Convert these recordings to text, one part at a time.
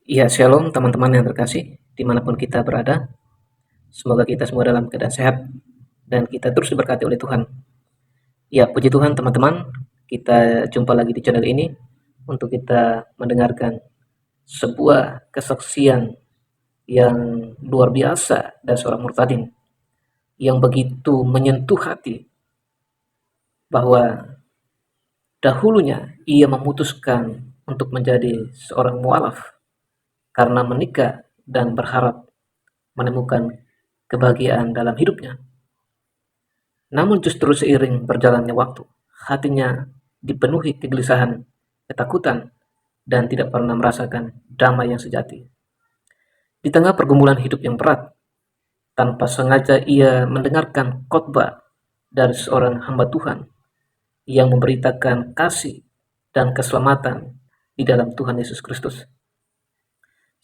Ya, shalom teman-teman yang terkasih, dimanapun kita berada. Semoga kita semua dalam keadaan sehat dan kita terus diberkati oleh Tuhan. Ya, puji Tuhan teman-teman, kita jumpa lagi di channel ini untuk kita mendengarkan sebuah kesaksian yang luar biasa dari seorang murtadin yang begitu menyentuh hati bahwa dahulunya ia memutuskan untuk menjadi seorang mualaf karena menikah dan berharap menemukan kebahagiaan dalam hidupnya. Namun justru seiring berjalannya waktu, hatinya dipenuhi kegelisahan, ketakutan, dan tidak pernah merasakan damai yang sejati. Di tengah pergumulan hidup yang berat, tanpa sengaja ia mendengarkan khotbah dari seorang hamba Tuhan yang memberitakan kasih dan keselamatan di dalam Tuhan Yesus Kristus.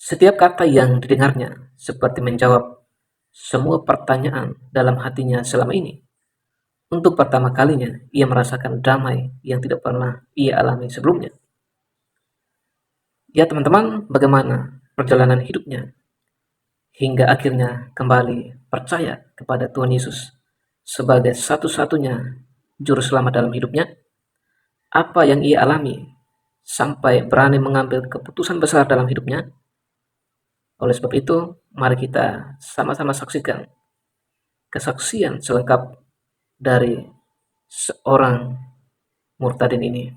Setiap kata yang didengarnya seperti menjawab semua pertanyaan dalam hatinya selama ini. Untuk pertama kalinya, ia merasakan damai yang tidak pernah ia alami sebelumnya. Ya teman-teman, bagaimana perjalanan hidupnya hingga akhirnya kembali percaya kepada Tuhan Yesus sebagai satu-satunya juru selamat dalam hidupnya? Apa yang ia alami sampai berani mengambil keputusan besar dalam hidupnya? Oleh sebab itu, mari kita sama-sama saksikan kesaksian selengkap dari seorang murtadin ini.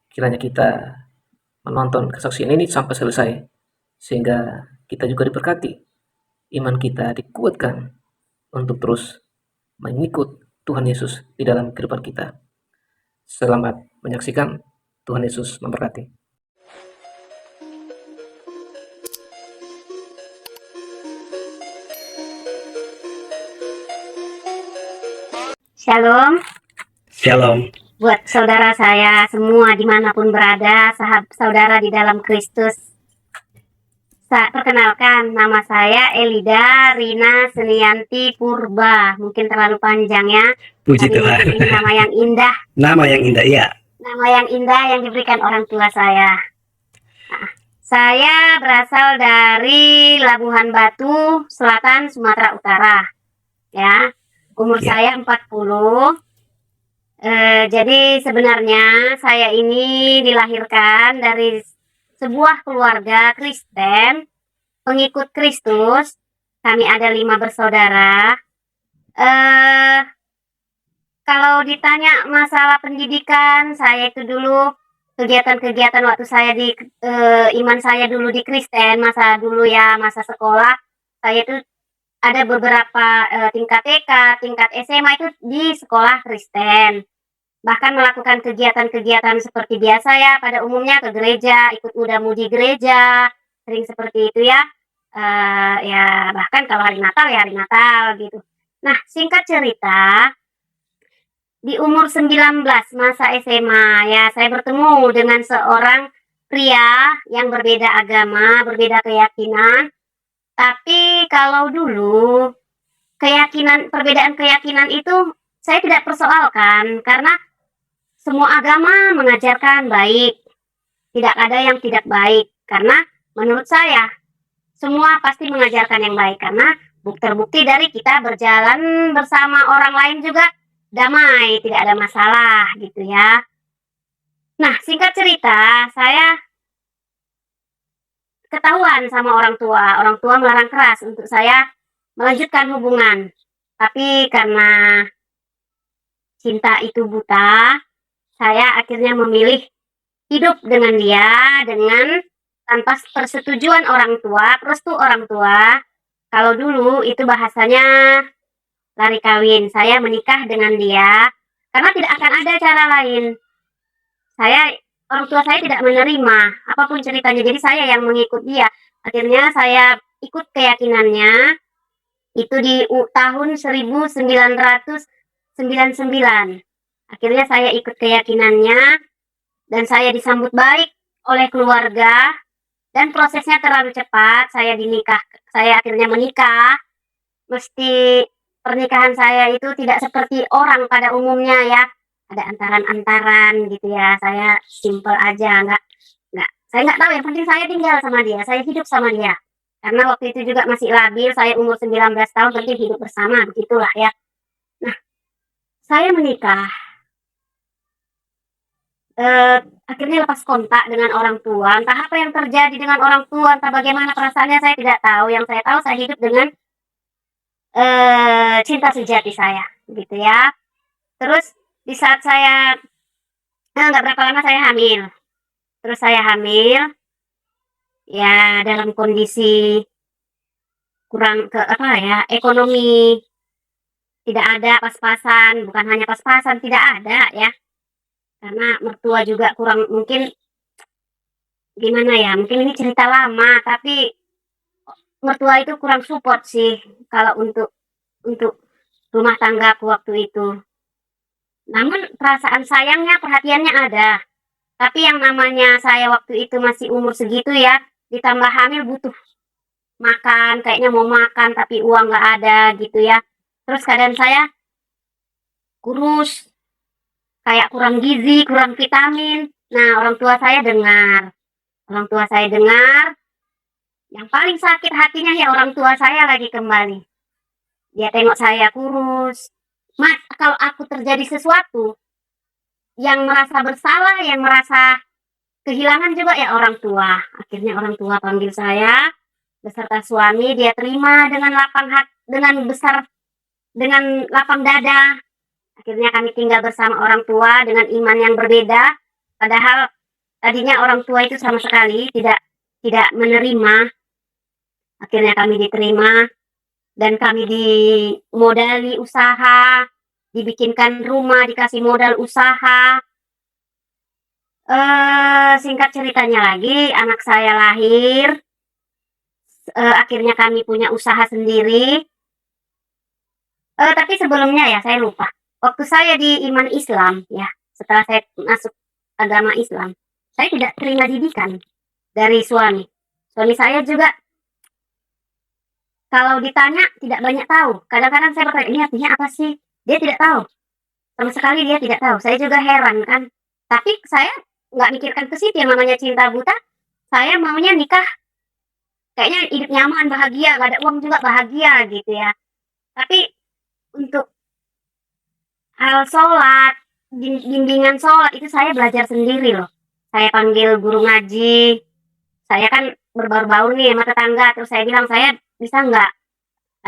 Kiranya kita menonton kesaksian ini sampai selesai, sehingga kita juga diberkati, iman kita dikuatkan untuk terus mengikut Tuhan Yesus di dalam kehidupan kita. Selamat menyaksikan, Tuhan Yesus memberkati. Shalom Shalom. buat saudara saya semua dimanapun berada, saudara di dalam Kristus. Perkenalkan, nama saya Elida Rina Senianti Purba. Mungkin terlalu panjang ya, Puji tapi Tuhan. mungkin ini nama yang indah. Nama yang indah, ya. Nama yang indah yang diberikan orang tua saya. Nah, saya berasal dari Labuhan Batu, Selatan, Sumatera Utara. Ya, umur Ya. saya 40. Jadi sebenarnya saya ini dilahirkan dari sebuah keluarga Kristen, pengikut Kristus. Kami ada 5 bersaudara. Kalau ditanya masalah pendidikan, saya itu dulu kegiatan-kegiatan waktu saya di iman saya dulu di Kristen, masa dulu ya, masa sekolah, saya itu ada beberapa tingkat TK, tingkat SMA itu di sekolah Kristen. Bahkan melakukan kegiatan-kegiatan seperti biasa ya, pada umumnya ke gereja, ikut udamu di gereja, sering seperti itu ya. Ya bahkan kalau hari Natal ya hari Natal gitu. Nah, singkat cerita, di umur 19 masa SMA ya, saya bertemu dengan seorang pria yang berbeda agama, berbeda keyakinan. Tapi kalau dulu perbedaan keyakinan itu saya tidak persoalkan, karena semua agama mengajarkan baik, tidak ada yang tidak baik. Karena menurut saya, semua pasti mengajarkan yang baik, karena terbukti dari kita berjalan bersama orang lain juga damai, tidak ada masalah gitu ya. Nah, singkat cerita, saya ketahuan sama orang tua. Orang tua melarang keras untuk saya melanjutkan hubungan. Tapi karena cinta itu buta, saya akhirnya memilih hidup dengan dia dengan tanpa persetujuan orang tua, restu orang tua. Kalau dulu itu bahasanya lari kawin. Saya menikah dengan dia karena tidak akan ada cara lain. Orang tua saya tidak menerima apapun ceritanya, jadi saya yang mengikut dia. Akhirnya saya ikut keyakinannya itu di tahun 1999. Akhirnya saya ikut keyakinannya dan saya disambut baik oleh keluarga, dan prosesnya terlalu cepat. Saya akhirnya menikah. Mesti pernikahan saya itu tidak seperti orang pada umumnya ya, ada antaran-antaran gitu ya. Saya simple aja, Saya nggak tahu, yang penting saya tinggal sama dia, saya hidup sama dia. Karena waktu itu juga masih labil, saya umur 19 tahun, penting hidup bersama, begitulah ya. Nah, saya menikah, akhirnya lepas kontak dengan orang tua. Entah apa yang terjadi dengan orang tua, entah bagaimana perasaannya, saya tidak tahu. Yang saya tahu, saya hidup dengan cinta sejati saya, gitu ya. Terus di saat saya nggak berapa lama saya hamil. Terus saya hamil, ya dalam kondisi kurang ke apa ya, ekonomi tidak ada pas-pasan, bukan hanya pas-pasan, tidak ada ya. Karena mertua juga kurang, mungkin gimana ya, mungkin ini cerita lama, tapi mertua itu kurang support sih kalau untuk rumah tanggaku waktu itu. Namun perasaan sayangnya, perhatiannya ada. Tapi yang namanya saya waktu itu masih umur segitu ya, ditambah hamil butuh makan, kayaknya mau makan tapi uang nggak ada gitu ya. Terus keadaan saya kurus, kayak kurang gizi, kurang vitamin. Nah, orang tua saya dengar, yang paling sakit hatinya ya orang tua saya lagi kembali. Dia tengok saya kurus. Mas, kalau aku terjadi sesuatu, yang merasa bersalah, yang merasa kehilangan juga ya orang tua. Akhirnya orang tua panggil saya beserta suami, dia terima dengan lapang hati, dengan lapang dada. Akhirnya kami tinggal bersama orang tua dengan iman yang berbeda. Padahal tadinya orang tua itu sama sekali tidak menerima. Akhirnya kami diterima dan kami dimodali usaha, dibikinkan rumah, dikasih modal usaha. Singkat ceritanya lagi, anak saya lahir. Akhirnya kami punya usaha sendiri. Tapi sebelumnya ya saya lupa. Waktu saya di iman Islam ya, setelah saya masuk agama Islam, saya tidak terima didikan dari suami. Suami saya juga kalau ditanya tidak banyak tahu. Kadang-kadang saya bertanya, ini artinya apa sih? Dia tidak tahu. Sama sekali dia tidak tahu. Saya juga heran kan. Tapi saya nggak mikirkan ke situ, yang namanya cinta buta. Saya maunya nikah, kayaknya hidup nyaman, bahagia, nggak ada uang juga bahagia gitu ya. Tapi untuk hal sholat, bimbingan sholat itu saya belajar sendiri loh. Saya panggil guru ngaji. Saya kan berbaur-baur nih sama tetangga. Terus saya bilang, saya bisa nggak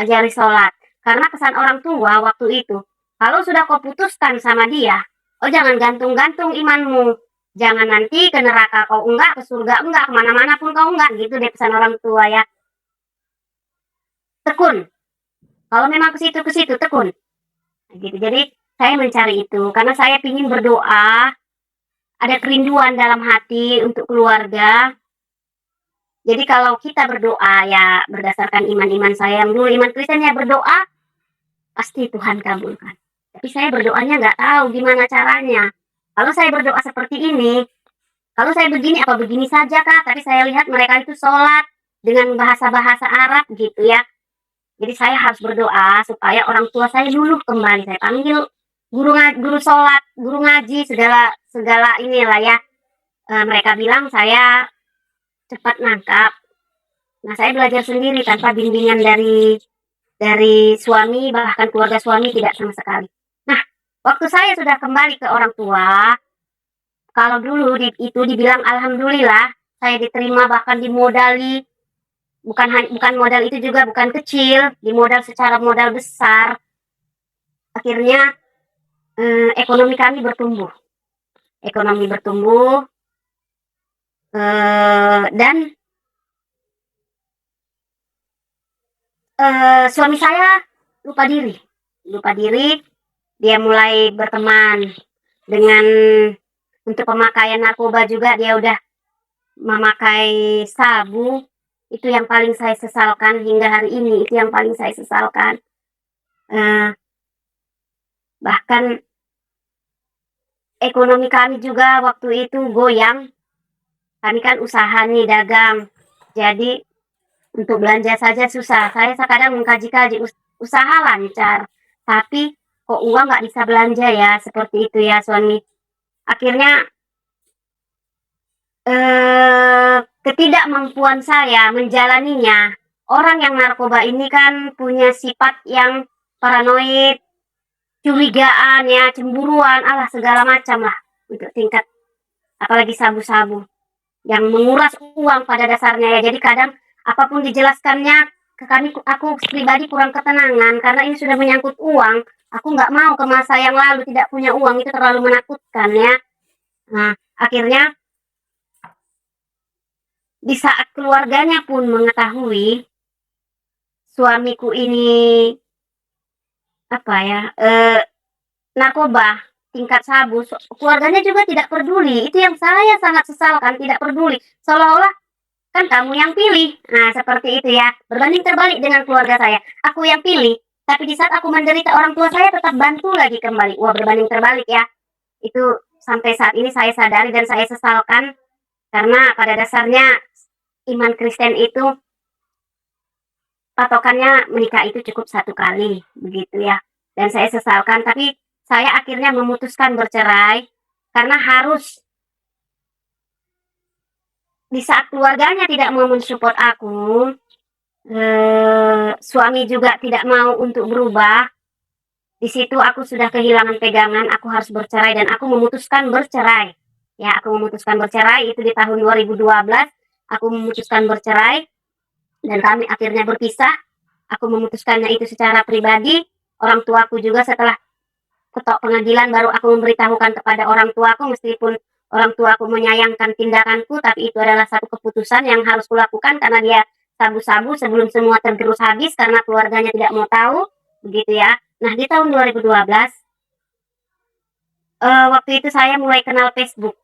ajari sholat? Karena pesan orang tua waktu itu, kalau sudah kau putuskan sama dia, oh jangan gantung-gantung imanmu. Jangan nanti ke neraka kau enggak, ke surga enggak, kemana-mana pun kau enggak. Gitu deh pesan orang tua ya. Tekun. Kalau memang ke situ, tekun. Gitu. Jadi saya mencari itu karena saya ingin berdoa, ada kerinduan dalam hati untuk keluarga. Jadi kalau kita berdoa ya berdasarkan iman-iman saya yang dulu iman Kristen ya, berdoa pasti Tuhan kabulkan. Tapi saya berdoanya nggak tahu gimana caranya. Kalau saya berdoa seperti ini, kalau saya begini apa begini saja kah? Tapi saya lihat mereka itu sholat dengan bahasa-bahasa Arab gitu ya. Jadi saya harus berdoa supaya orang tua saya luluh kembali. Saya panggil guru sholat, guru ngaji, segala inilah ya. Mereka bilang saya cepat nangkap. Nah, saya belajar sendiri tanpa bimbingan dari suami, bahkan keluarga suami tidak sama sekali. Nah, waktu saya sudah kembali ke orang tua, kalau dulu itu dibilang alhamdulillah, saya diterima bahkan dimodali, bukan modal itu juga bukan kecil, dimodal secara modal besar. Akhirnya ekonomi kami bertumbuh. Ekonomi bertumbuh dan suami saya lupa diri, dia mulai berteman dengan, untuk pemakaian narkoba juga dia udah memakai sabu. Itu yang paling saya sesalkan hingga hari ini, itu yang paling saya sesalkan. Bahkan ekonomi kami juga waktu itu goyang. Kami kan usaha nih, dagang, jadi untuk belanja saja susah. Saya kadang mengkaji-kaji, usaha lancar, tapi kok uang nggak bisa belanja ya, seperti itu ya suami. Akhirnya ketidakmampuan saya menjalaninya. Orang yang narkoba ini kan punya sifat yang paranoid, curigaan ya, cemburuan, alah segala macam lah untuk tingkat apalagi sabu-sabu yang menguras uang pada dasarnya ya. Jadi kadang apapun dijelaskannya ke kami, aku pribadi kurang ketenangan karena ini sudah menyangkut uang. Aku nggak mau ke masa yang lalu tidak punya uang, itu terlalu menakutkan ya. Nah, akhirnya di saat keluarganya pun mengetahui suamiku ini apa ya, narkoba, tingkat sabu, keluarganya juga tidak peduli. Itu yang saya sangat sesalkan, tidak peduli. Seolah-olah kan kamu yang pilih. Nah, seperti itu ya. Berbanding terbalik dengan keluarga saya. Aku yang pilih, tapi di saat aku menderita orang tua saya tetap bantu lagi kembali. Wah, berbanding terbalik ya. Itu sampai saat ini saya sadari dan saya sesalkan karena pada dasarnya iman Kristen itu patokannya menikah itu cukup satu kali, begitu ya. Dan saya sesalkan, tapi saya akhirnya memutuskan bercerai karena harus di saat keluarganya tidak mau mensupport aku, suami juga tidak mau untuk berubah. Di situ aku sudah kehilangan pegangan, aku harus bercerai dan aku memutuskan bercerai. Ya, aku memutuskan bercerai itu di tahun 2012, aku memutuskan bercerai dan kami akhirnya berpisah. Aku memutuskannya itu secara pribadi. Orang tuaku juga setelah ketok pengadilan baru aku memberitahukan kepada orang tuaku, meskipun orang tuaku menyayangkan tindakanku, tapi itu adalah satu keputusan yang harus kulakukan karena dia sabu-sabu sebelum semua tergerus habis karena keluarganya tidak mau tahu, begitu ya. Nah, di tahun 2012, waktu itu saya mulai kenal Facebook.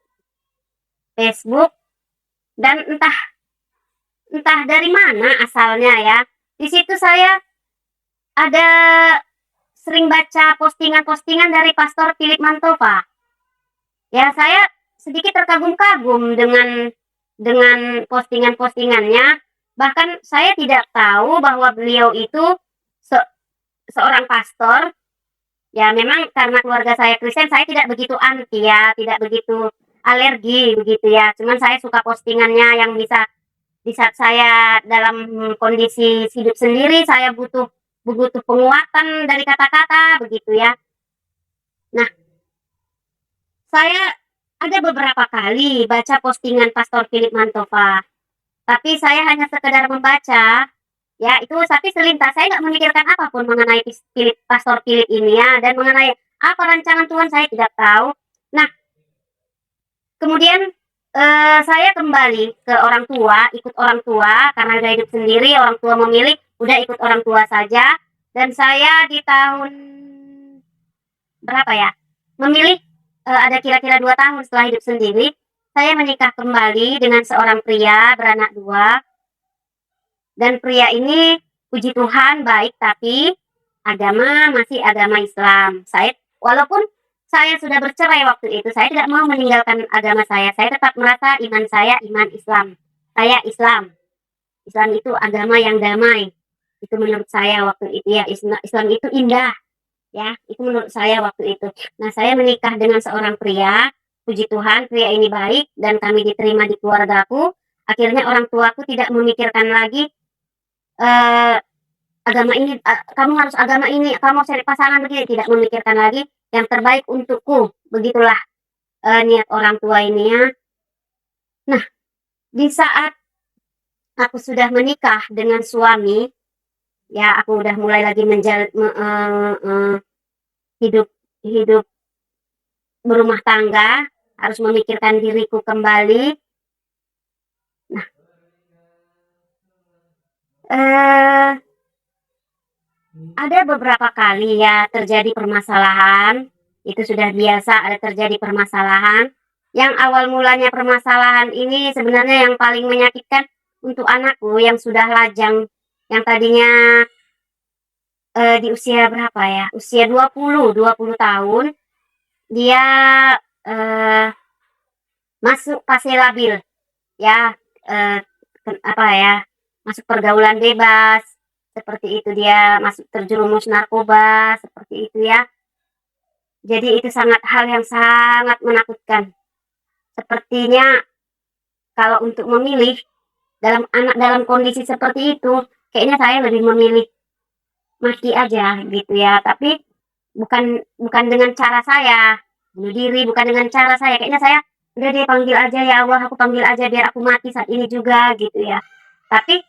Facebook dan entah dari mana asalnya ya. Di situ saya ada sering baca postingan-postingan dari Pastor Philip Mantova. Ya, saya sedikit terkagum-kagum dengan postingan-postingannya. Bahkan saya tidak tahu bahwa beliau itu seorang pastor. Ya, memang karena keluarga saya Kristen, saya tidak begitu anti ya, tidak begitu alergi begitu ya. Cuman saya suka postingannya yang bisa di saat saya dalam kondisi hidup sendiri, saya butuh butuh penguatan dari kata-kata begitu ya. Nah, saya ada beberapa kali baca postingan Pastor Philip Mantova, tapi saya hanya sekedar membaca, ya itu tapi selintas, saya nggak memikirkan apapun mengenai Pastor Philip ini ya, dan mengenai apa rancangan Tuhan saya tidak tahu. Nah, kemudian saya kembali ke orang tua, ikut orang tua, karena udah hidup sendiri, orang tua memilih, udah ikut orang tua saja. Dan saya di tahun berapa ya, memilih ada kira-kira 2 tahun setelah hidup sendiri, saya menikah kembali dengan seorang pria beranak 2. Dan pria ini puji Tuhan baik, tapi agama masih agama Islam. Walaupun saya sudah bercerai waktu itu, saya tidak mau meninggalkan agama saya. Saya tetap merasa iman saya iman Islam. Saya Islam. Islam itu agama yang damai. Itu menurut saya waktu itu ya. Islam itu indah. Ya, itu menurut saya waktu itu. Nah, saya menikah dengan seorang pria. Puji Tuhan, pria ini baik dan kami diterima di keluargaku. Akhirnya orang tuaku tidak memikirkan lagi agama ini, kamu harus agama ini, kamu cari pasangan begini, tidak memikirkan lagi yang terbaik untukku. Begitulah niat orang tua ini ya. Nah, di saat aku sudah menikah dengan suami, ya aku udah mulai lagi hidup hidup berumah tangga, harus memikirkan diriku kembali. Nah, ada beberapa kali ya terjadi permasalahan, itu sudah biasa ada terjadi permasalahan. Yang awal mulanya permasalahan ini sebenarnya yang paling menyakitkan untuk anakku yang sudah lajang, yang tadinya di usia berapa ya, usia 20 tahun, dia masuk fase labil ya, apa ya, masuk pergaulan bebas, seperti itu, dia masuk terjerumus narkoba, seperti itu ya. Jadi itu hal yang sangat menakutkan. Sepertinya kalau untuk memilih dalam kondisi seperti itu, kayaknya saya lebih memilih mati aja gitu ya. Tapi bukan bukan dengan cara saya bunuh diri, bukan dengan cara saya. Kayaknya saya udah deh panggil aja ya Allah, aku panggil aja biar aku mati saat ini juga gitu ya. Tapi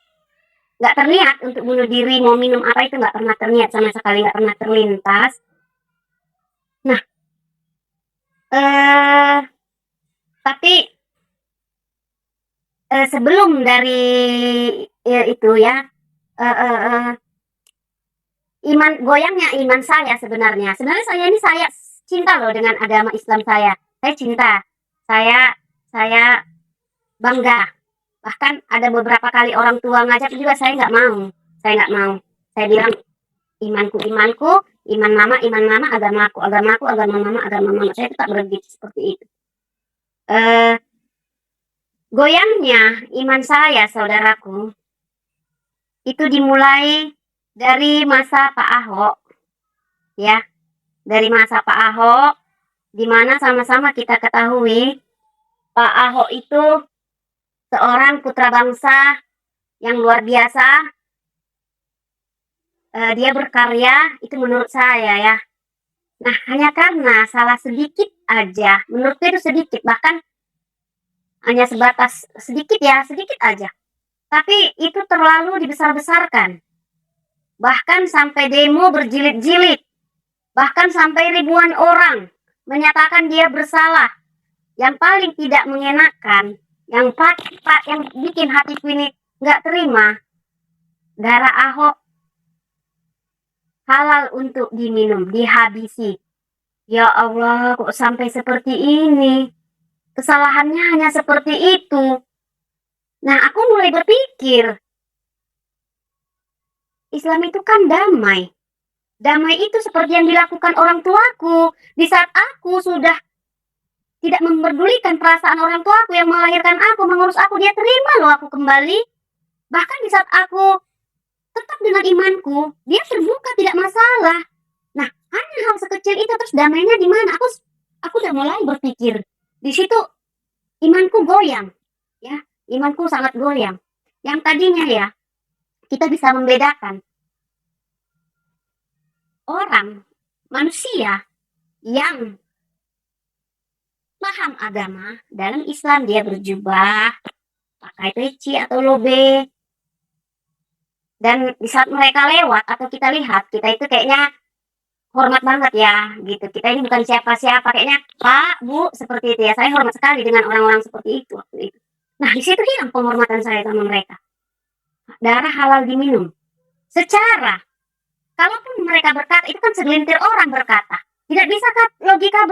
nggak terniat untuk bunuh diri, mau minum apa itu nggak pernah terniat sama sekali, nggak pernah terlintas. Nah, eh tapi sebelum dari itu ya, eh, eh, eh, goyangnya iman saya sebenarnya. Sebenarnya saya cinta loh dengan agama Islam saya. Saya cinta. Saya bangga. Bahkan ada beberapa kali orang tua ngajak juga saya nggak mau. Saya nggak mau. Saya bilang imanku, iman mama, agamaku, agama mama, agama mama. Saya tetap begitu seperti itu. Eh, Goyangnya iman saya, saudaraku, itu dimulai dari masa Pak Ahok, ya, dari masa Pak Ahok, di mana sama-sama kita ketahui Pak Ahok itu seorang putra bangsa yang luar biasa. Dia berkarya, itu menurut saya ya. Nah, hanya karena salah sedikit aja, menurutku itu sedikit, bahkan hanya sebatas sedikit ya, sedikit aja. Tapi itu terlalu dibesar-besarkan. Bahkan sampai demo berjilid-jilid. Bahkan sampai ribuan orang menyatakan dia bersalah. Yang paling tidak mengenakan, yang bikin hatiku ini nggak terima, darah Ahok halal untuk diminum, dihabisi. Ya Allah, kok sampai seperti ini? Kesalahannya hanya seperti itu. Nah, aku mulai berpikir, Islam itu kan damai. Damai itu seperti yang dilakukan orang tuaku. Di saat aku sudah tidak memperdulikan perasaan orang tuaku yang melahirkan aku, mengurus aku, dia terima loh aku kembali. Bahkan di saat aku tetap dengan imanku, dia terbuka, tidak masalah. Nah, hanya hal sekecil itu, terus damainya di mana? Aku udah mulai berpikir. Di situ imanku goyang, ya, imanku sangat goyang. Yang tadinya ya, kita bisa membedakan orang, manusia yang paham agama. Dalam Islam dia berjubah, pakai peci atau lobe. Dan di saat mereka lewat atau kita lihat, kita itu kayaknya hormat banget ya, gitu. Kita ini bukan siapa-siapa, kayaknya Pak, Bu, seperti itu ya. Saya hormat sekali dengan orang-orang seperti itu waktu itu. Nah, di situ hilang penghormatan saya sama mereka. Darah halal diminum. Secara, kalaupun mereka berkata, itu kan segelintir orang berkata. Tidak bisakah logika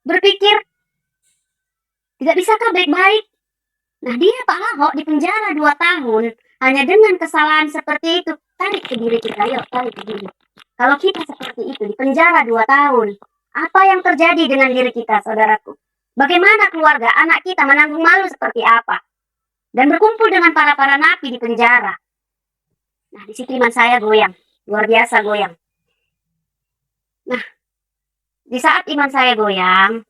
berpikir? Tidak bisakah baik-baik? Nah, dia Pak Ahok di penjara 2 tahun hanya dengan kesalahan seperti itu. Tarik ke diri kita, yuk, tarik ke diri. Kalau kita seperti itu di penjara 2 tahun, apa yang terjadi dengan diri kita, saudaraku? Bagaimana keluarga, anak kita menanggung malu seperti apa? Dan berkumpul dengan para napi di penjara. Nah, di situ iman saya goyang, luar biasa goyang. Nah, di saat iman saya goyang,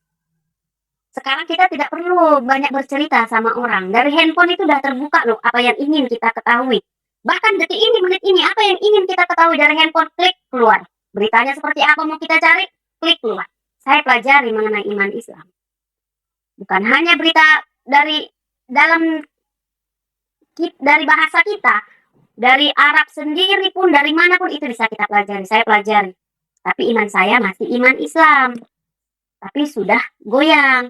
sekarang kita tidak perlu banyak bercerita sama orang. Dari handphone itu sudah terbuka loh apa yang ingin kita ketahui. Bahkan detik ini, menit ini, apa yang ingin kita ketahui dari handphone, klik keluar. Beritanya seperti apa mau kita cari, klik keluar. Saya pelajari mengenai iman Islam. Bukan hanya berita dari bahasa kita, dari Arab sendiri pun, dari mana pun itu bisa kita pelajari. Saya pelajari. Tapi iman saya masih iman Islam. Tapi sudah goyang.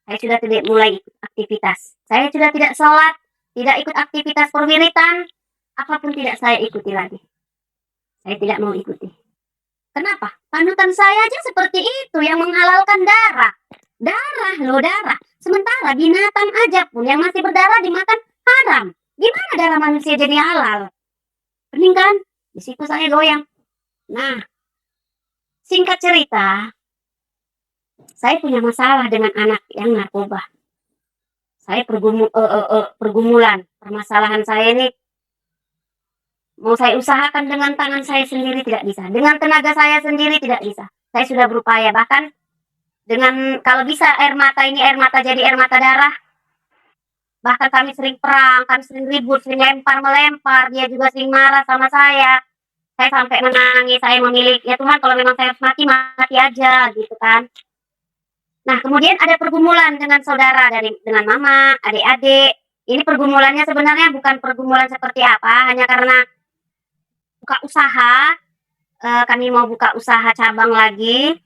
Saya sudah tidak mulai ikut aktivitas. Saya sudah tidak sholat, tidak ikut aktivitas perwiritan, apapun tidak saya ikuti lagi. Saya tidak mau ikuti. Kenapa? Panutan saya aja seperti itu yang menghalalkan darah. Darah loh, darah. Sementara binatang aja pun yang masih berdarah dimakan haram. Gimana darah manusia jadi halal? Pening kan? Di situ saya goyang. Nah, singkat cerita, saya punya masalah dengan anak yang narkoba. Saya pergumulan. Permasalahan saya ini mau saya usahakan dengan tangan saya sendiri tidak bisa. Dengan tenaga saya sendiri tidak bisa. Saya sudah berupaya. Bahkan dengan kalau bisa air mata ini air mata jadi air mata darah. Bahkan kami sering perang, kami sering ribut, sering lempar-melempar, dia juga sering marah sama saya. Saya sampai menangis, saya memilih, ya Tuhan kalau memang saya harus mati, mati aja gitu kan. Nah, kemudian ada pergumulan dengan saudara dengan mama, adik-adik. Ini pergumulannya sebenarnya bukan pergumulan seperti apa, hanya karena buka usaha, kami mau buka usaha cabang lagi,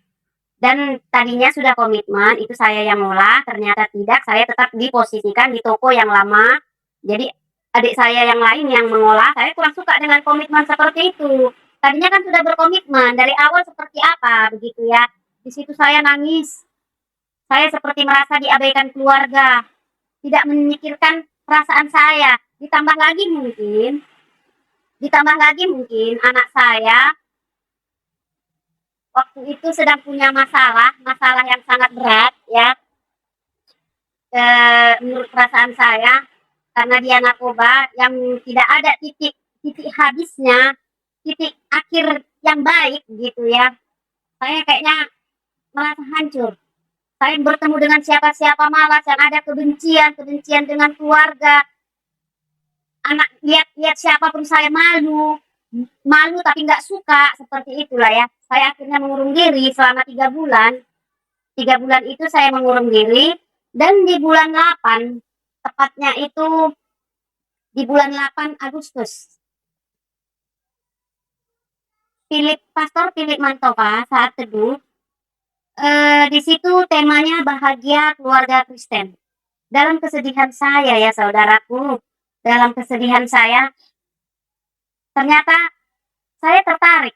dan tadinya sudah komitmen, itu saya yang ngolah, ternyata tidak, saya tetap diposisikan di toko yang lama. Jadi adik saya yang lain yang mengolah, saya kurang suka dengan komitmen seperti itu. Tadinya kan sudah berkomitmen, dari awal seperti apa, begitu ya. Di situ saya nangis, saya seperti merasa diabaikan keluarga, tidak memikirkan perasaan saya. Ditambah lagi mungkin anak saya waktu itu sedang punya masalah yang sangat berat ya. Menurut perasaan saya, karena dia narkoba yang tidak ada titik habisnya, titik akhir yang baik gitu ya. Saya kayaknya merasa hancur. Saya bertemu dengan siapa-siapa malas, yang ada kebencian dengan keluarga. Anak lihat siapapun saya malu tapi nggak suka, seperti itulah ya. Saya akhirnya mengurung diri selama 3 bulan. 3 bulan itu saya mengurung diri, dan di bulan 8, tepatnya itu di bulan 8 Agustus, Pastor Philip Mantova saat teduh, di situ temanya bahagia keluarga Kristen. Dalam kesedihan saya ya saudaraku, dalam kesedihan saya, ternyata saya tertarik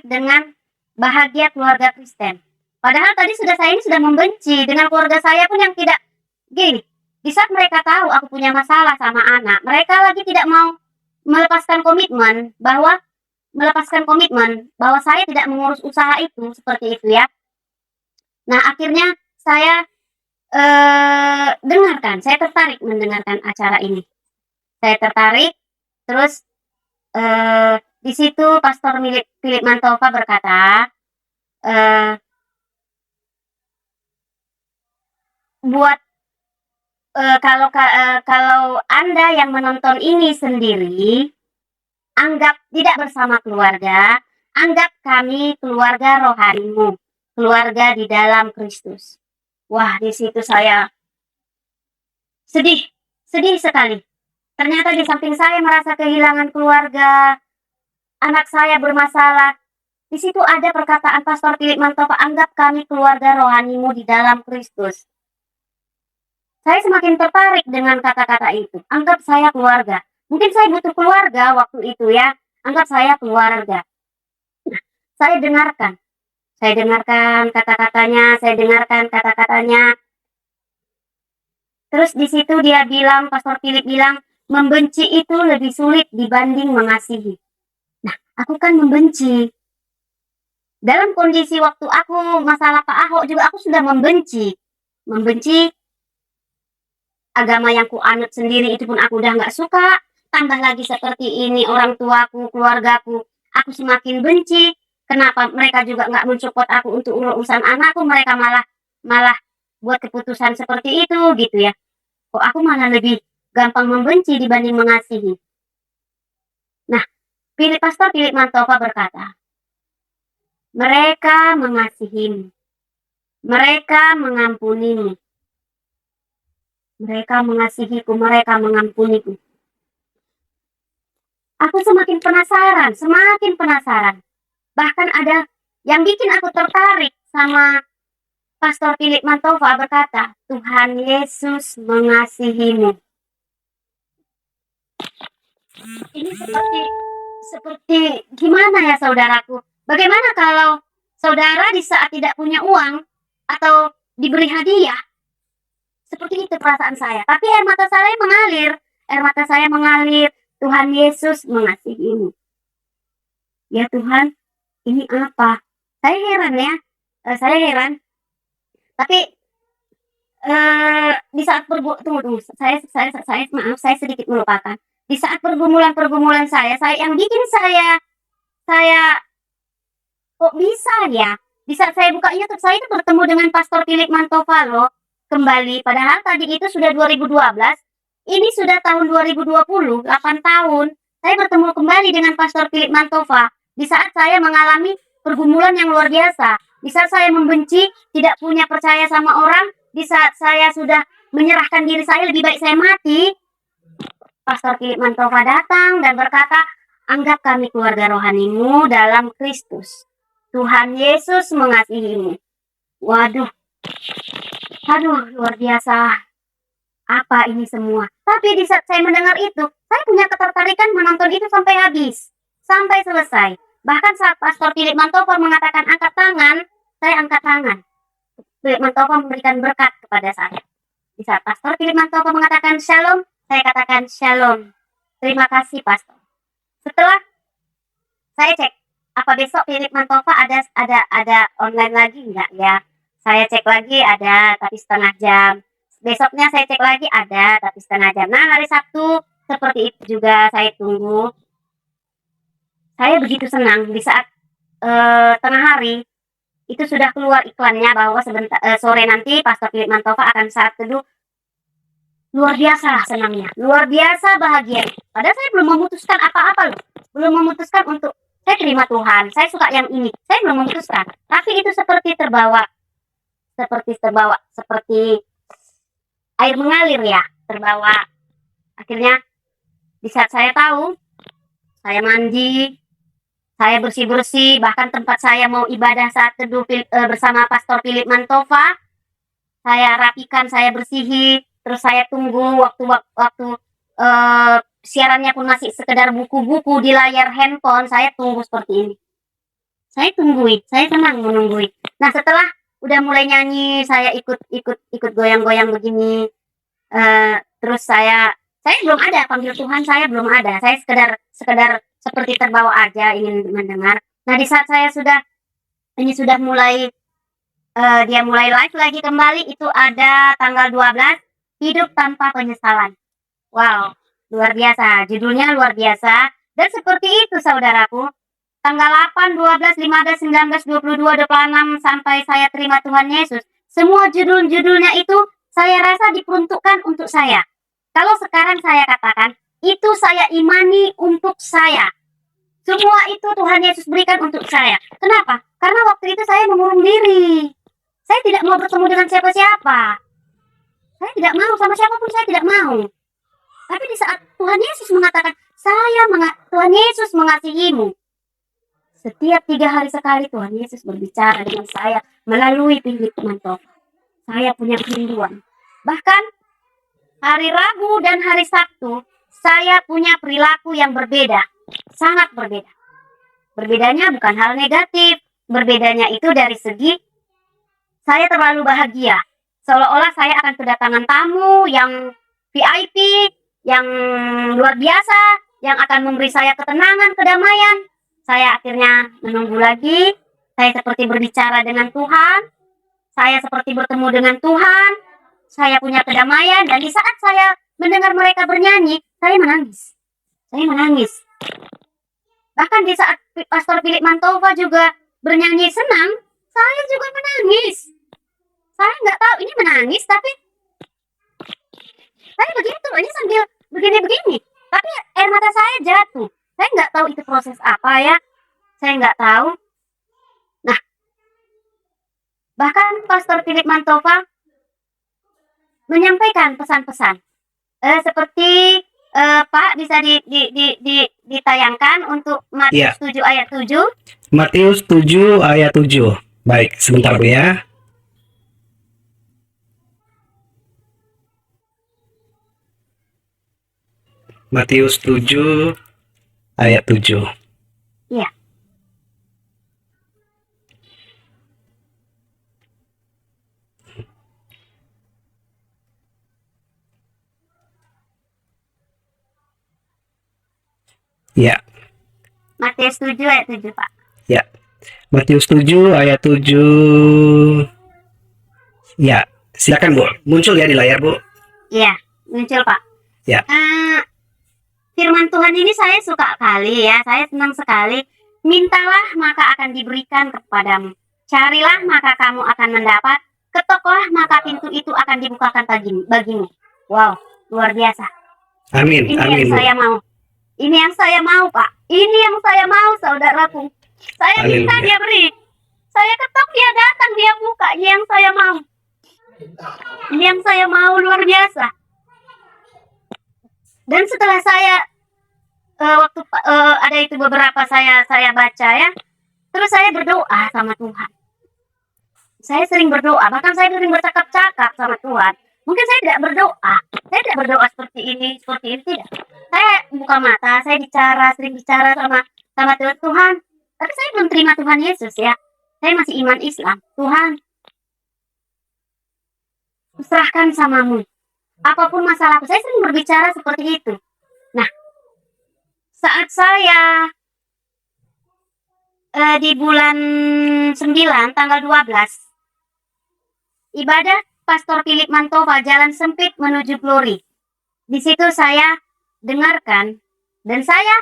dengan bahagia keluarga Kristen. Padahal tadi saya sudah membenci dengan keluarga saya pun yang tidak gini. Di saat mereka tahu aku punya masalah sama anak, mereka lagi tidak mau melepaskan komitmen bahwa saya tidak mengurus usaha itu, seperti itu ya. Nah, akhirnya saya saya tertarik mendengarkan acara ini. Saya tertarik, terus di situ Pastor Philip Mantova berkata, kalau Anda yang menonton ini sendiri, anggap tidak bersama keluarga, anggap kami keluarga rohanimu, keluarga di dalam Kristus. Wah, di situ saya sedih sekali. Ternyata di samping saya merasa kehilangan keluarga, anak saya bermasalah, di situ ada perkataan Pastor Philip Mantova, anggap kami keluarga rohanimu di dalam Kristus. Saya semakin tertarik dengan kata-kata itu. Anggap saya keluarga. Mungkin saya butuh keluarga waktu itu ya. Anggap saya keluarga. Nah, saya dengarkan kata-katanya. Terus di situ Pastor Philip bilang, membenci itu lebih sulit dibanding mengasihi. Nah, aku kan membenci. Dalam kondisi waktu aku masalah Pak Ahok juga aku sudah membenci agama yang kuanut sendiri, itu pun aku udah nggak suka. Tambah lagi seperti ini orang tuaku, keluargaku, aku semakin benci. Kenapa mereka juga nggak mensupport aku untuk urusan anakku? Mereka malah buat keputusan seperti itu gitu ya. Kok aku malah lebih gampang membenci dibanding mengasihi. Nah, Pastor Philip Mantova berkata, mereka mengasihimu, mereka mengampunimu, mereka mengasihiku, mereka mengampuniku. Aku semakin penasaran. Bahkan ada yang bikin aku tertarik sama Pastor Philip Mantova berkata, Tuhan Yesus mengasihimu. Ini seperti gimana ya saudaraku? Bagaimana kalau saudara di saat tidak punya uang atau diberi hadiah? Seperti itu perasaan saya. Tapi air mata saya mengalir. Tuhan Yesus mengasihimu. Ya Tuhan, ini apa? Saya heran ya. Tapi di saat saya sedikit melupakan. Di saat pergumulan saya yang bikin saya kok bisa ya? Di saat saya buka YouTube, saya itu bertemu dengan Pastor Philip Mantova loh. kembali, padahal tadi itu sudah 2012, ini sudah tahun 2020, 8 tahun. Saya bertemu kembali dengan Pastor Philip Mantova di saat saya mengalami pergumulan yang luar biasa, di saat saya membenci, tidak punya percaya sama orang, di saat saya sudah menyerahkan diri saya, lebih baik saya mati. Pastor Philip Mantova datang dan berkata, anggap kami keluarga rohanimu dalam Kristus. Tuhan Yesus mengasihimu. Waduh, aduh, luar biasa. Apa ini semua? Tapi di saat saya mendengar itu, saya punya ketertarikan menonton itu sampai habis, sampai selesai. Bahkan saat Pastor Philip Mantova mengatakan angkat tangan, saya angkat tangan. Philip Mantova memberikan berkat kepada saya. Di saat Pastor Philip Mantova mengatakan shalom, saya katakan shalom. Terima kasih, Pastor. Setelah saya cek, apa besok Philip Mantova ada online lagi enggak ya? Saya cek lagi ada, tapi setengah jam. Besoknya saya cek lagi ada, tapi setengah jam. Nah, hari Sabtu seperti itu juga saya tunggu. Saya begitu senang di saat tengah hari itu sudah keluar iklannya bahwa sebentar sore nanti Pastor Philip Mantova akan saat teduh. Luar biasa senangnya, luar biasa bahagia. Padahal saya belum memutuskan apa-apa loh. Belum memutuskan untuk saya terima Tuhan, saya suka yang ini. Saya belum memutuskan. Tapi itu seperti terbawa, seperti air mengalir ya, terbawa. Akhirnya di saat saya tahu, saya mandi, saya bersih-bersih, bahkan tempat saya mau ibadah saat teduh bersama Pastor Philip Mantova, saya rapikan, saya bersihi, terus saya tunggu waktu siarannya pun masih sekedar buku-buku di layar handphone, saya tunggu seperti ini. Saya tungguin, saya senang menunggui. Nah, setelah udah mulai nyanyi, saya ikut goyang-goyang begini. Terus saya belum ada panggil Tuhan, saya belum ada. Saya sekedar seperti terbawa aja ingin mendengar. Nah, di saat saya sudah mulai dia mulai live lagi kembali, itu ada tanggal 12, hidup tanpa penyesalan. Wow, luar biasa. Judulnya luar biasa. Dan seperti itu saudaraku, tanggal 8, 12, 15, 19, 22, 26 sampai saya terima Tuhan Yesus. Semua judul-judulnya itu saya rasa diperuntukkan untuk saya. Kalau sekarang saya katakan, itu saya imani untuk saya. Semua itu Tuhan Yesus berikan untuk saya. Kenapa? Karena waktu itu saya mengurung diri. Saya tidak mau bertemu dengan siapa-siapa. Saya tidak mau sama siapapun, saya tidak mau. Tapi di saat Tuhan Yesus mengatakan, Tuhan Yesus mengasihimu. Setiap 3 hari sekali Tuhan Yesus berbicara dengan saya melalui Philip Mantova. Saya punya kerinduan. Bahkan hari Rabu dan hari Sabtu, saya punya perilaku yang berbeda. Sangat berbeda. Berbedanya bukan hal negatif. Berbedanya itu dari segi saya terlalu bahagia. Seolah-olah saya akan kedatangan tamu yang VIP, yang luar biasa, yang akan memberi saya ketenangan, kedamaian. Saya akhirnya menunggu lagi. Saya seperti berbicara dengan Tuhan. Saya seperti bertemu dengan Tuhan. Saya punya kedamaian. Dan di saat saya mendengar mereka bernyanyi, saya menangis. Saya menangis. Bahkan di saat Pastor Philip Mantova juga bernyanyi senang, saya juga menangis. Saya nggak tahu ini menangis, tapi saya begitu, ini sambil begini-begini. Tapi air mata saya jatuh. Saya nggak tahu itu proses apa ya. Saya nggak tahu. Nah, bahkan Pastor Philip Mantova menyampaikan pesan-pesan. Seperti Pak bisa ditayangkan untuk Matius 7 ayat 7. Matius 7 ayat 7. Baik, sebentar Bu ya. Matius 7 ayat 7. Iya. Ya. Matius 7 ayat 7, Pak. Ya. Matius 7 ayat 7. Ya, silakan Bu. Muncul ya di layar, Bu. Iya, muncul, Pak. Ya. Firman Tuhan ini saya suka kali ya. Saya senang sekali. Mintalah maka akan diberikan kepadamu. Carilah maka kamu akan mendapat. Ketoklah, maka pintu itu akan dibukakan bagimu. Wow, luar biasa. Amin, Ini amin yang Bu. saya mau. Ini yang saya mau, Pak. Ini yang saya mau, saudaraku. Saya minta Haleluya. dia beri. Saya ketok dia datang, dia buka. Ini yang saya mau. Ini yang saya mau, luar biasa. Dan setelah saya waktu ada itu beberapa saya baca ya, terus saya berdoa sama Tuhan. Saya sering berdoa, bahkan saya sering bercakap-cakap sama Tuhan. Mungkin saya tidak berdoa, seperti ini tidak. Saya buka mata, saya sering bicara sama Tuhan. Tapi saya belum terima Tuhan Yesus ya. Saya masih iman Islam. Tuhan, serahkan samamu. Apapun masalahku, saya sering berbicara seperti itu. Nah, saat saya di bulan 9 tanggal 12 ibadah Pastor Philip Mantova, Jalan Sempit Menuju Glory. Di situ saya dengarkan dan saya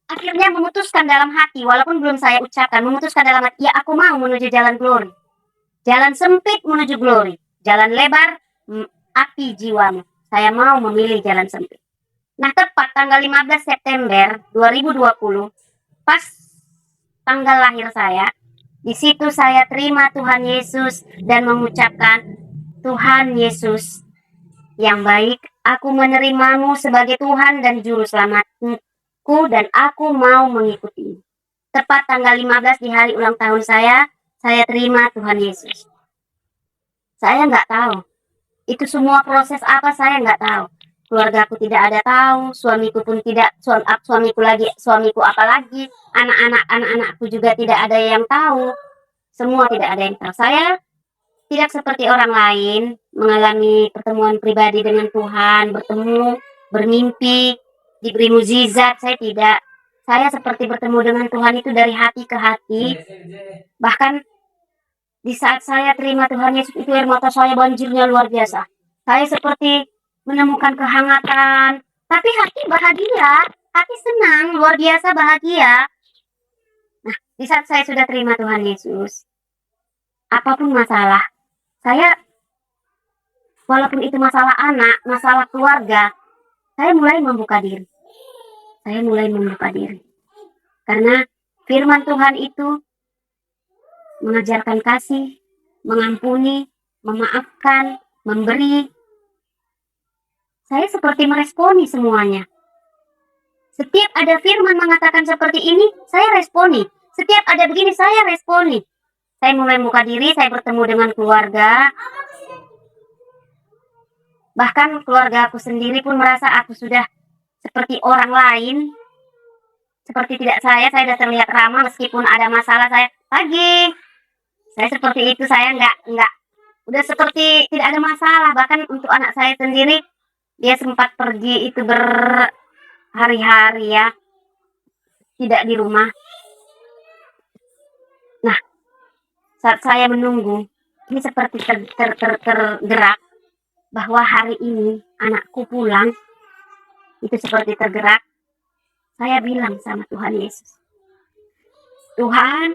akhirnya memutuskan dalam hati, walaupun belum saya ucapkan, memutuskan dalam hati, ya aku mau menuju jalan glory. Jalan sempit menuju glory. Jalan lebar, api jiwamu. Saya mau memilih jalan sempit. Nah, tepat tanggal 15 September 2020, pas tanggal lahir saya, di situ saya terima Tuhan Yesus dan mengucapkan, Tuhan Yesus yang baik, aku menerimamu sebagai Tuhan dan Juru Selamatku dan aku mau mengikutimu. Tepat tanggal 15 di hari ulang tahun saya terima Tuhan Yesus. Saya nggak tahu. Itu semua proses apa saya nggak tahu. Keluargaku tidak ada tahu, suamiku pun tidak, suamiku apalagi, anak-anakku juga tidak ada yang tahu. Semua tidak ada yang tahu. Saya tidak seperti orang lain mengalami pertemuan pribadi dengan Tuhan, bertemu, bermimpi, diberi mukjizat. Saya tidak. Saya seperti bertemu dengan Tuhan itu dari hati ke hati. Bahkan di saat saya terima Tuhan Yesus itu, air mata saya banjirnya luar biasa. Saya seperti menemukan kehangatan, tapi hati bahagia, hati senang, luar biasa bahagia. Nah, di saat saya sudah terima Tuhan Yesus, apapun masalah, saya, walaupun itu masalah anak, masalah keluarga, saya mulai membuka diri. Karena firman Tuhan itu mengajarkan kasih, mengampuni, memaafkan, memberi. Saya seperti meresponi semuanya. Setiap ada firman mengatakan seperti ini, saya responi. Setiap ada begini, saya responi. Saya mulai membuka diri, saya bertemu dengan keluarga. Bahkan keluarga aku sendiri pun merasa aku sudah seperti orang lain. Seperti tidak saya sudah terlihat ramah meskipun ada masalah saya. Pagi. Saya seperti itu, saya enggak. Udah seperti tidak ada masalah. Bahkan untuk anak saya sendiri, dia sempat pergi itu berhari-hari ya. Tidak di rumah. Nah, saat saya menunggu, ini seperti tergerak bahwa hari ini anakku pulang. Itu seperti tergerak. Saya bilang sama Tuhan Yesus, Tuhan,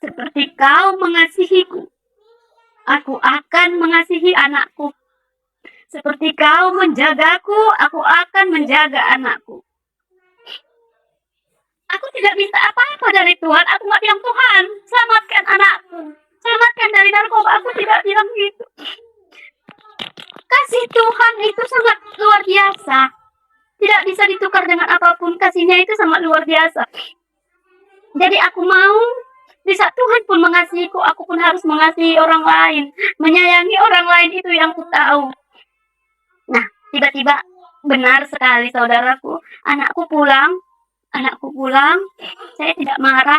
seperti Kau mengasihiku, aku akan mengasihi anakku. Seperti Kau menjagaku, aku akan menjaga anakku. Aku tidak minta apa-apa dari Tuhan. Aku nggak bilang, Tuhan, selamatkan anakku, selamatkan dari narkoba. Aku tidak bilang gitu. Kasih Tuhan itu sangat luar biasa. Tidak bisa ditukar dengan apapun. Kasihnya itu sangat luar biasa. Jadi aku mau, di saat Tuhan pun mengasihiku, aku pun harus mengasihi orang lain. Menyayangi orang lain, itu yang ku tahu. Nah, tiba-tiba benar sekali saudaraku, anakku pulang, saya tidak marah.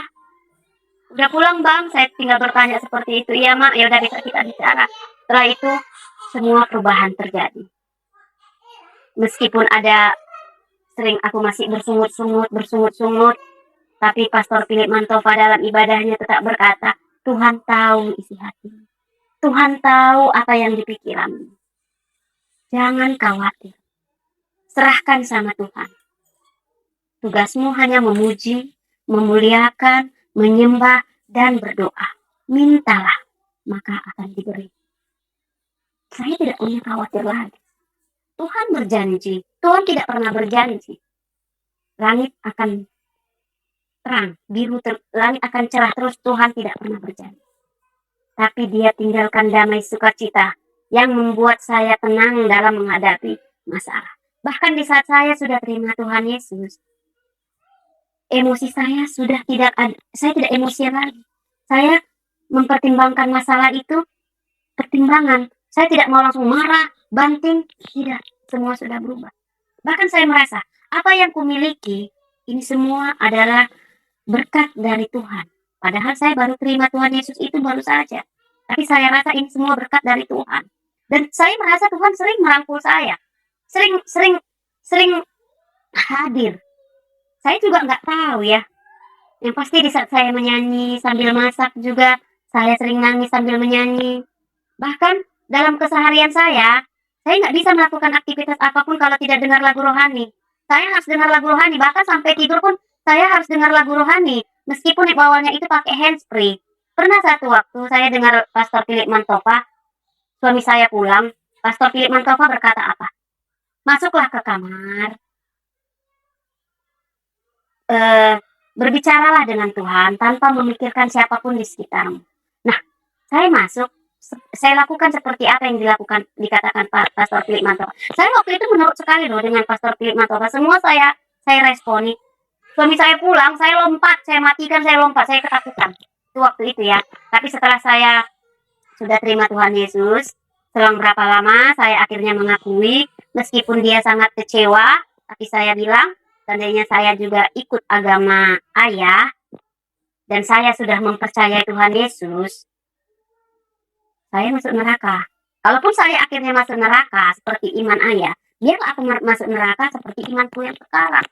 Udah pulang bang, saya tinggal bertanya seperti itu. Iya mak, ya udah bisa kita bicara. Setelah itu, semua perubahan terjadi. Meskipun ada sering aku masih bersungut-sungut, tapi Pastor Philip Mantova dalam ibadahnya tetap berkata, Tuhan tahu isi hati. Tuhan tahu apa yang dipikiranmu. Jangan khawatir. Serahkan sama Tuhan. Tugasmu hanya memuji, memuliakan, menyembah, dan berdoa. Mintalah. maka akan diberi. Saya tidak punya khawatir lagi. Tuhan berjanji, Tuhan tidak pernah berjanji langit akan terang, langit akan cerah terus. Tuhan tidak pernah berjanji. Tapi Dia tinggalkan damai sukacita yang membuat saya tenang dalam menghadapi masalah. Bahkan di saat saya sudah terima Tuhan Yesus, emosi saya sudah tidak ada, saya tidak emosian lagi. Saya mempertimbangkan masalah itu, pertimbangan. Saya tidak mau langsung marah, banting, tidak. Semua sudah berubah. Bahkan saya merasa, apa yang kumiliki, ini semua adalah berkat dari Tuhan. Padahal saya baru terima Tuhan Yesus itu baru saja. Tapi saya rasa ini semua berkat dari Tuhan. Dan saya merasa Tuhan sering merangkul saya. Sering hadir. Saya juga nggak tahu ya. Yang pasti di saat saya menyanyi sambil masak juga, saya sering nangis sambil menyanyi. Bahkan dalam keseharian saya nggak bisa melakukan aktivitas apapun kalau tidak dengar lagu rohani. Saya harus dengar lagu rohani, bahkan sampai tidur pun saya harus dengar lagu rohani. Meskipun awalnya itu pakai handsfree. Pernah satu waktu saya dengar Pastor Philip Mantopa, suami saya pulang, Pastor Philip Mantopa berkata apa? Masuklah ke kamar, berbicaralah dengan Tuhan tanpa memikirkan siapapun di sekitarmu. Nah, saya masuk, saya lakukan seperti apa yang dikatakan Pastor Philip Mantopa. Saya waktu itu menurut sekali loh dengan Pastor Philip Mantopa. Semua saya responi. Suami saya pulang, saya lompat, saya matikan, saya lompat, saya ketakutan. Itu waktu itu ya. Tapi setelah saya sudah terima Tuhan Yesus, selang berapa lama saya akhirnya mengakui, meskipun dia sangat kecewa, tapi saya bilang, seandainya saya juga ikut agama ayah, dan saya sudah mempercayai Tuhan Yesus, saya masuk neraka. Kalaupun saya akhirnya masuk neraka seperti iman ayah, biarlah aku masuk neraka seperti imanku yang sekarang.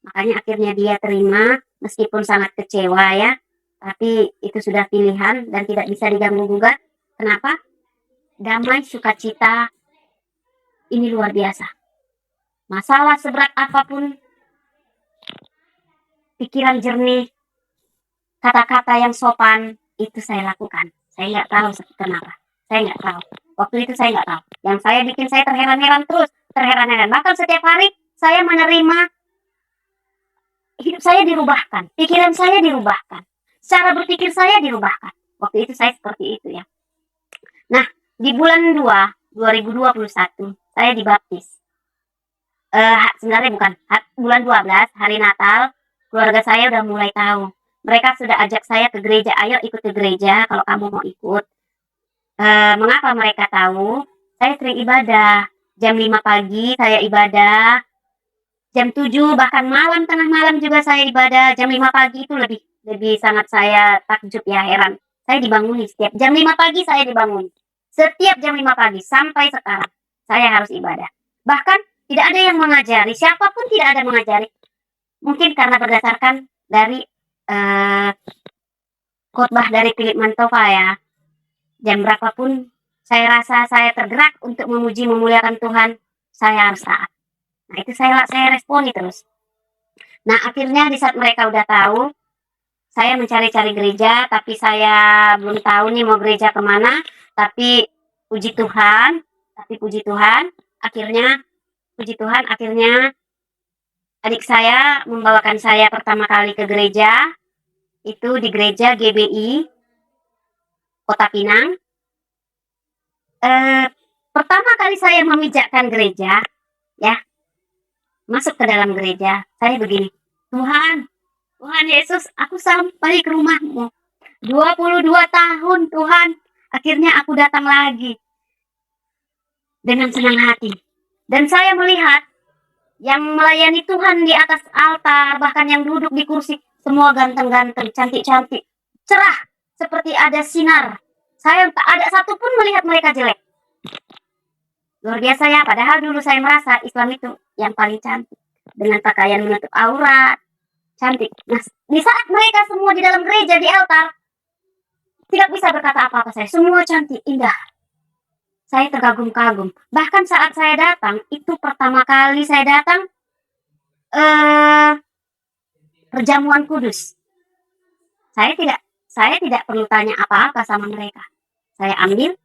Makanya akhirnya dia terima, meskipun sangat kecewa ya, tapi itu sudah pilihan dan tidak bisa diganggu-gugat. Kenapa? Damai sukacita ini luar biasa. Masalah seberat apapun, pikiran jernih, kata-kata yang sopan, itu saya lakukan. Saya nggak tahu kenapa. Saya nggak tahu. Waktu itu saya nggak tahu. Yang saya bikin saya terheran-heran terus. Terheran-heran. Bahkan setiap hari saya menerima hidup saya dirubahkan. Pikiran saya dirubahkan. Cara berpikir saya dirubahkan. Waktu itu saya seperti itu ya. Nah, di bulan 2, 2021, saya dibaptis. Sebenarnya bukan. Bulan 12, hari Natal, keluarga saya udah mulai tahu. Mereka sudah ajak saya ke gereja. Ayo ikut ke gereja kalau kamu mau ikut. Mengapa mereka tahu? Saya sering ibadah. Jam 5 pagi saya ibadah. Jam 7 bahkan malam, tengah malam juga saya ibadah. Jam 5 pagi itu lebih sangat saya takjub ya, heran. Saya dibanguni setiap jam 5 pagi saya dibanguni. Setiap jam 5 pagi sampai sekarang saya harus ibadah. Bahkan tidak ada yang mengajari, siapapun tidak ada mengajari. Mungkin karena berdasarkan dari khotbah dari Philip Mantopa ya. Jam berapapun saya rasa saya tergerak untuk memuji memuliakan Tuhan, saya harus taat. Nah itu saya responi terus. Nah akhirnya di saat mereka udah tahu, saya mencari-cari gereja, tapi saya belum tahu nih mau gereja kemana. Tapi puji Tuhan, akhirnya adik saya membawakan saya pertama kali ke gereja, itu di gereja GBI Kota Pinang. Pertama kali saya memijakkan gereja, ya, masuk ke dalam gereja, saya begini, Tuhan Yesus, aku sampai ke rumah-Mu. 22 tahun Tuhan, akhirnya aku datang lagi dengan senang hati. Dan saya melihat yang melayani Tuhan di atas altar, bahkan yang duduk di kursi, semua ganteng-ganteng, cantik-cantik, cerah, seperti ada sinar. Saya tak ada satupun melihat mereka jelek. Luar biasa ya, padahal dulu saya merasa Islam itu yang paling cantik. Dengan pakaian menutup aurat, cantik. Nah, di saat mereka semua di dalam gereja, di altar, tidak bisa berkata apa-apa saya. Semua cantik, indah. Saya terkagum-kagum. Bahkan saat saya datang, itu pertama kali saya datang, perjamuan kudus. Saya tidak perlu tanya apa-apa sama mereka. Saya ambil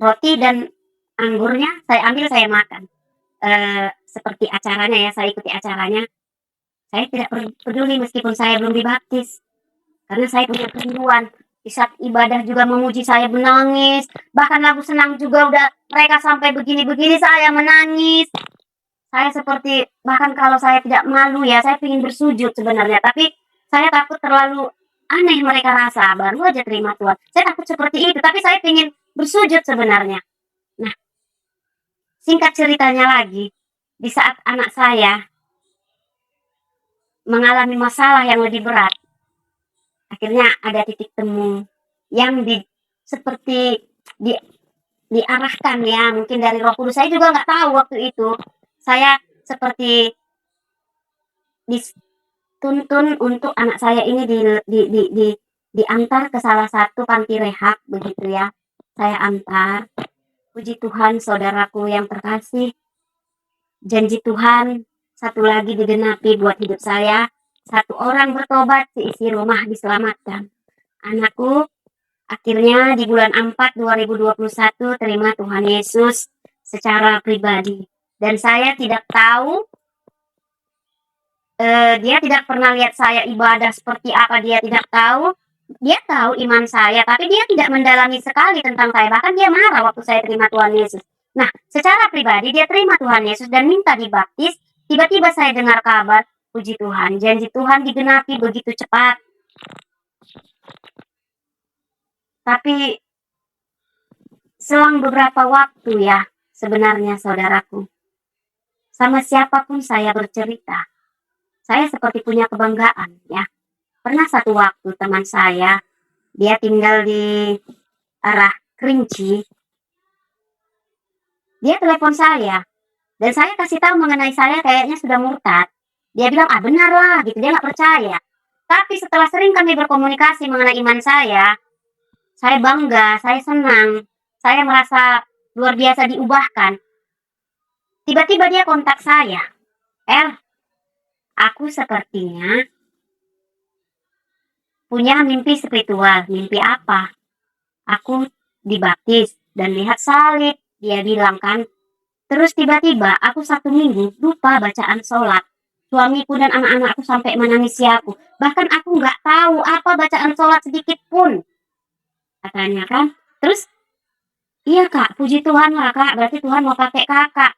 roti dan anggurnya, saya ambil, saya makan. Seperti acaranya ya, saya ikuti acaranya. Saya tidak peduli meskipun saya belum dibaptis. Karena saya punya kerinduan. Di saat ibadah juga memuji, saya menangis. Bahkan lagu senang juga udah mereka sampai begini-begini, saya menangis. Saya seperti, bahkan kalau saya tidak malu ya, saya ingin bersujud sebenarnya. Tapi saya takut terlalu aneh mereka rasa. Baru aja terima Tuhan. Saya takut seperti itu, tapi saya ingin bersujud sebenarnya. Nah, singkat ceritanya lagi, di saat anak saya mengalami masalah yang lebih berat, akhirnya ada titik temu yang seperti di, diarahkan ya, mungkin dari Roh Kudus. Saya juga nggak tahu waktu itu. Saya seperti dituntun untuk anak saya ini diantar ke salah satu panti rehab begitu ya. Saya antar. Puji Tuhan, saudaraku yang terkasih, janji Tuhan satu lagi digenapi buat hidup saya. Satu orang bertobat, seisi rumah diselamatkan. Anakku akhirnya di bulan 4 2021 terima Tuhan Yesus secara pribadi. Dan saya tidak tahu, dia tidak pernah lihat saya ibadah seperti apa, dia tidak tahu. Dia tahu iman saya, tapi dia tidak mendalami sekali tentang saya. Bahkan dia marah waktu saya terima Tuhan Yesus. Nah, secara pribadi dia terima Tuhan Yesus dan minta dibaptis. Tiba-tiba saya dengar kabar, puji Tuhan, janji Tuhan digenapi begitu cepat. Tapi selang beberapa waktu ya, sebenarnya saudaraku, sama siapapun saya bercerita, saya seperti punya kebanggaan ya. Pernah satu waktu teman saya, dia tinggal di arah Kerinci, dia telepon saya, dan saya kasih tahu mengenai saya kayaknya sudah murtad. Dia bilang, benar lah, gitu, dia nggak percaya. Tapi setelah sering kami berkomunikasi mengenai iman saya bangga, saya senang, saya merasa luar biasa diubahkan. Tiba-tiba dia kontak saya, aku sepertinya punya mimpi spiritual. Mimpi apa? Aku dibaptis dan lihat salib, dia bilang kan. Terus tiba-tiba aku 1 minggu lupa bacaan sholat. Suamiku dan anak-anakku sampai menangisi aku. Bahkan aku nggak tahu apa bacaan sholat sedikit pun. Katanya kan. Terus, iya kak, puji Tuhan lah kak, berarti Tuhan mau pakai kakak.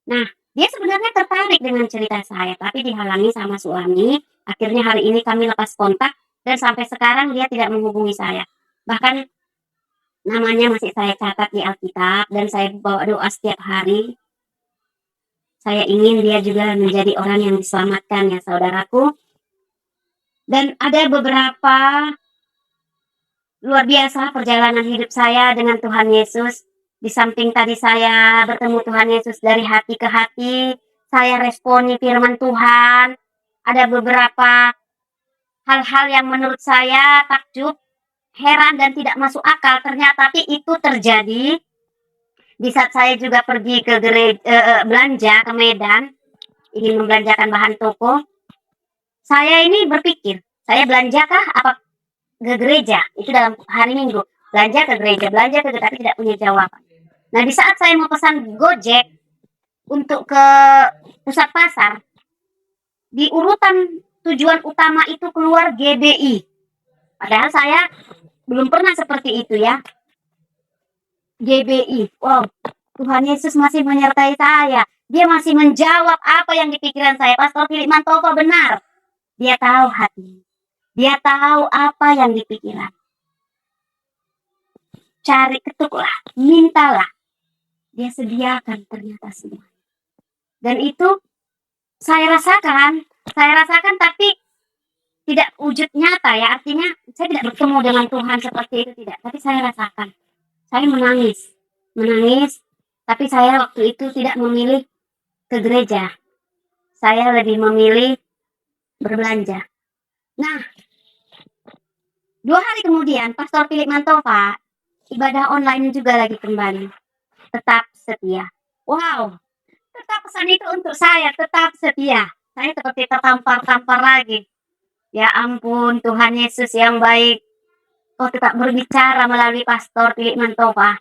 Nah, dia sebenarnya tertarik dengan cerita saya, tapi dihalangi sama suami. Akhirnya hari ini kami lepas kontak, dan sampai sekarang dia tidak menghubungi saya. Bahkan namanya masih saya catat di Alkitab, dan saya bawa doa setiap hari. Saya ingin dia juga menjadi orang yang diselamatkan ya saudaraku. Dan ada beberapa luar biasa perjalanan hidup saya dengan Tuhan Yesus. Di samping tadi saya bertemu Tuhan Yesus dari hati ke hati, saya responi firman Tuhan. Ada beberapa hal-hal yang menurut saya takjub, heran dan tidak masuk akal. Ternyata itu terjadi di saat saya juga pergi ke gereja, belanja ke Medan, ingin membelanjakan bahan toko. Saya ini berpikir, saya belanjakah apa ke gereja? Itu dalam hari Minggu. Belanja ke gereja, tapi tidak punya jawaban. Nah, di saat saya mau pesan Gojek untuk ke pusat pasar, di urutan tujuan utama itu keluar GBI. Padahal saya belum pernah seperti itu ya. GBI. Wow, Tuhan Yesus masih menyertai saya. Dia masih menjawab apa yang di pikiran saya. Pastor Philip Mantova benar. Dia tahu hati. Dia tahu apa yang di pikiran. Cari, ketuklah, mintalah. Dia sediakan ternyata semua. Dan itu saya rasakan tapi tidak wujud nyata ya. Artinya saya tidak bertemu dengan Tuhan seperti itu, tidak. Tapi saya rasakan. Saya menangis. Tapi saya waktu itu tidak memilih ke gereja. Saya lebih memilih berbelanja. Nah, 2 hari kemudian Pastor Philip Mantova ibadah online juga lagi kembali. Tetap setia. Wow, tetap pesan itu untuk saya, tetap setia. Saya seperti tertampar-tampar lagi. Ya ampun, Tuhan Yesus yang baik. kau tetap berbicara melalui Pastor Philip Mantopa.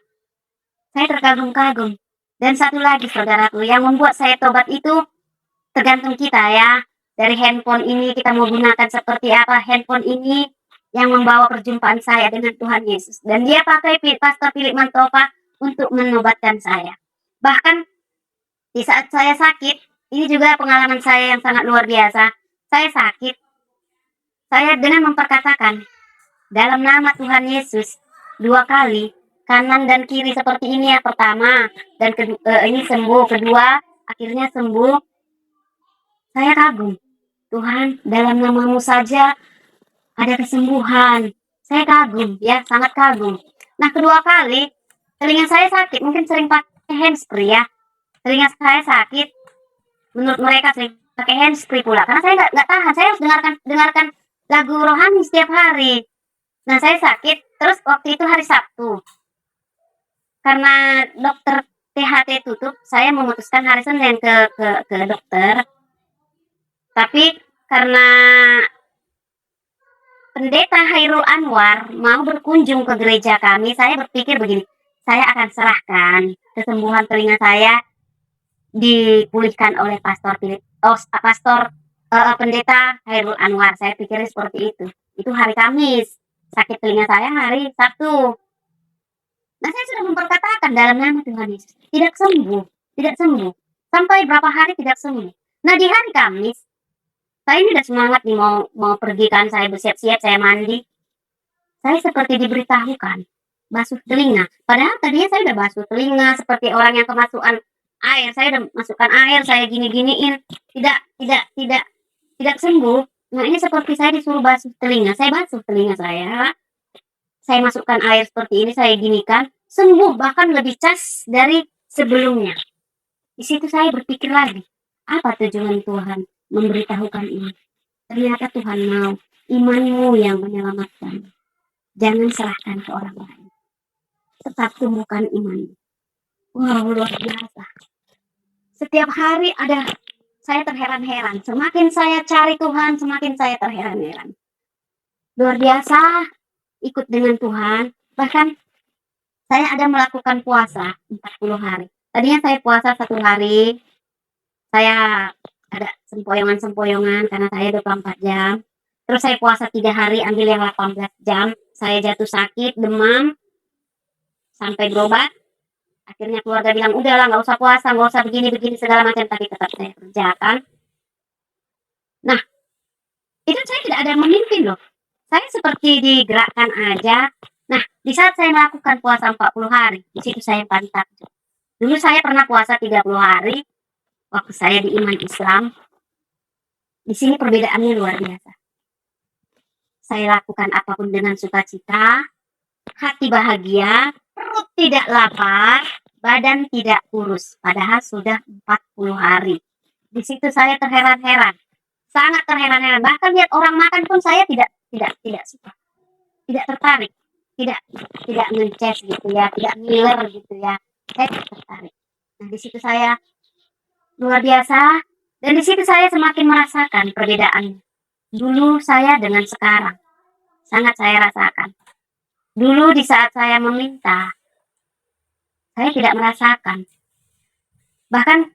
Saya terkagum-kagum. Dan satu lagi saudaraku, yang membuat saya tobat itu tergantung kita ya. Dari handphone ini kita mau gunakan seperti apa. Handphone ini yang membawa perjumpaan saya dengan Tuhan Yesus. Dan dia pakai Pastor Philip Mantopa untuk menobatkan saya. Bahkan di saat saya sakit, ini juga pengalaman saya yang sangat luar biasa. Saya sakit, saya dengan memperkatakan dalam nama Tuhan Yesus 2 kali, kanan dan kiri seperti ini ya, pertama, dan ini sembuh, kedua, akhirnya sembuh. Saya kagum, Tuhan, dalam namamu saja ada kesembuhan. Saya kagum, ya, sangat kagum. Nah, kedua kali, telinga saya sakit, mungkin sering pakai handsfree ya. Telinga saya sakit, menurut mereka sering pakai handsfree pula, karena saya nggak tahan, saya harus dengarkan lagu rohani setiap hari. Nah, saya sakit, terus waktu itu hari Sabtu. Karena dokter THT tutup, saya memutuskan hari Senin ke dokter. Tapi karena Pendeta Hairul Anwar mau berkunjung ke gereja kami, saya berpikir begini, saya akan serahkan kesembuhan telinga saya dipulihkan oleh Pendeta Hairul Anwar. Saya pikir seperti itu. Itu hari Kamis. Sakit telinga saya hari Sabtu. Nah, saya sudah memperkatakan dalam nama Tuhan Yesus, tidak sembuh, tidak sembuh. Sampai berapa hari tidak sembuh. Nah, di hari Kamis, saya ini udah semangat nih mau pergi kan, saya bersiap-siap, saya mandi. Saya seperti diberitahukan, basuh telinga. Padahal tadinya saya udah basuh telinga seperti orang yang kemasukan air. Saya udah masukkan air, saya gini-giniin. Tidak sembuh. Nah, ini seperti saya disuruh basuh telinga. Saya basuh telinga saya. Saya masukkan air seperti ini, saya ginikan. Sembuh, bahkan lebih cas dari sebelumnya. Di situ saya berpikir lagi, apa tujuan Tuhan memberitahukan ini? Ternyata Tuhan mau imanmu yang menyelamatkan. Jangan serahkan ke orang lain. Tetap tumbuhkan imanmu. Wow, luar biasa. Setiap hari saya terheran-heran. Semakin saya cari Tuhan, semakin saya terheran-heran. Luar biasa ikut dengan Tuhan. Bahkan saya ada melakukan puasa 40 hari. Tadinya saya puasa 1 hari. Saya ada sempoyongan-sempoyongan karena saya 24 jam. Terus saya puasa 3 hari, ambil yang 18 jam. Saya jatuh sakit, demam, sampai berobat. Akhirnya keluarga bilang, udahlah nggak usah puasa, nggak usah begini-begini segala macam. Tapi tetap saya kerjakan. Nah, itu saya tidak ada memimpin loh. Saya seperti digerakkan aja. Nah, di saat saya melakukan puasa 40 hari, di situ saya paling takjub. Dulu saya pernah puasa 30 hari, waktu saya di iman Islam. Di sini perbedaannya luar biasa. Saya lakukan apapun dengan sukacita, hati bahagia, perut tidak lapar, badan tidak kurus. Padahal sudah 40 hari. Di situ saya terheran-heran. Sangat terheran-heran. Bahkan lihat orang makan pun saya tidak suka. Tidak tertarik. Tidak ngeces gitu ya. Tidak ngiler gitu ya. Saya tidak tertarik. Nah, di situ saya luar biasa. Dan di situ saya semakin merasakan perbedaan. Dulu saya dengan sekarang. Sangat saya rasakan. Dulu di saat saya meminta, saya tidak merasakan. Bahkan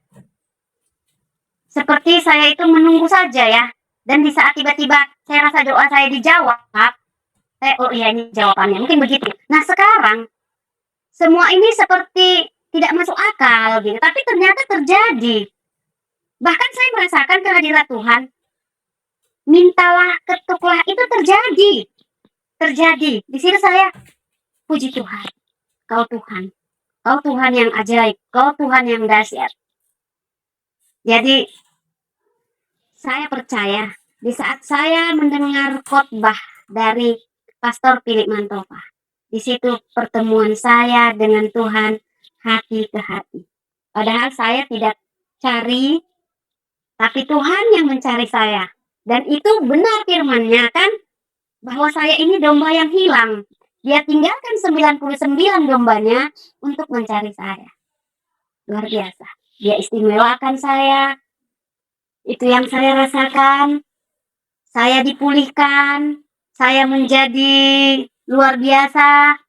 seperti saya itu menunggu saja ya. Dan di saat tiba-tiba saya rasa doa saya dijawab, oh iya ini jawabannya. Mungkin begitu. Nah, sekarang semua ini seperti tidak masuk akal gitu. Tapi ternyata terjadi. Bahkan saya merasakan kehadiran Tuhan. Mintalah, ketuklah, itu terjadi. Terjadi. Di sini saya puji Tuhan. Kau Tuhan. Kau Tuhan yang ajaib. Kau Tuhan yang dahsyat. Jadi saya percaya di saat saya mendengar khotbah dari Pastor Philip Mantopa, di situ pertemuan saya dengan Tuhan hati ke hati. Padahal saya tidak cari, tapi Tuhan yang mencari saya. Dan itu benar firman-Nya kan, bahwa saya ini domba yang hilang. Dia tinggalkan 99 dombanya untuk mencari saya. Luar biasa. Dia istimewakan saya. Itu yang saya rasakan. Saya dipulihkan. Saya menjadi luar biasa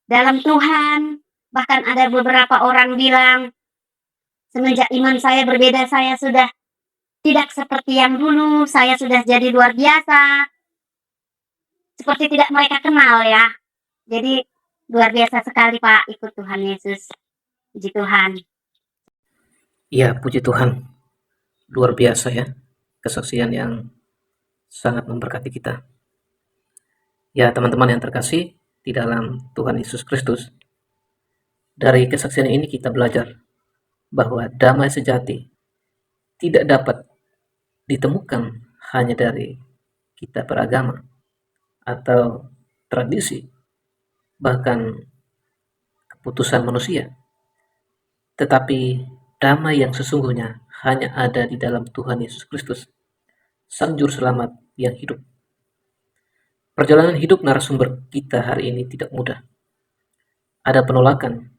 dalam Tuhan. Bahkan ada beberapa orang bilang, semenjak iman saya berbeda, saya sudah tidak seperti yang dulu, saya sudah jadi luar biasa. Seperti tidak mereka kenal ya. Jadi luar biasa sekali Pak ikut Tuhan Yesus. Puji Tuhan. Ya, puji Tuhan. Luar biasa ya, kesaksian yang sangat memberkati kita. Ya, teman-teman yang terkasih di dalam Tuhan Yesus Kristus, dari kesaksian ini kita belajar bahwa damai sejati tidak dapat ditemukan hanya dari kita beragama atau tradisi, bahkan keputusan manusia. Tetapi damai yang sesungguhnya hanya ada di dalam Tuhan Yesus Kristus, Sang Juru Selamat yang hidup. Perjalanan hidup narasumber kita hari ini tidak mudah. Ada penolakan,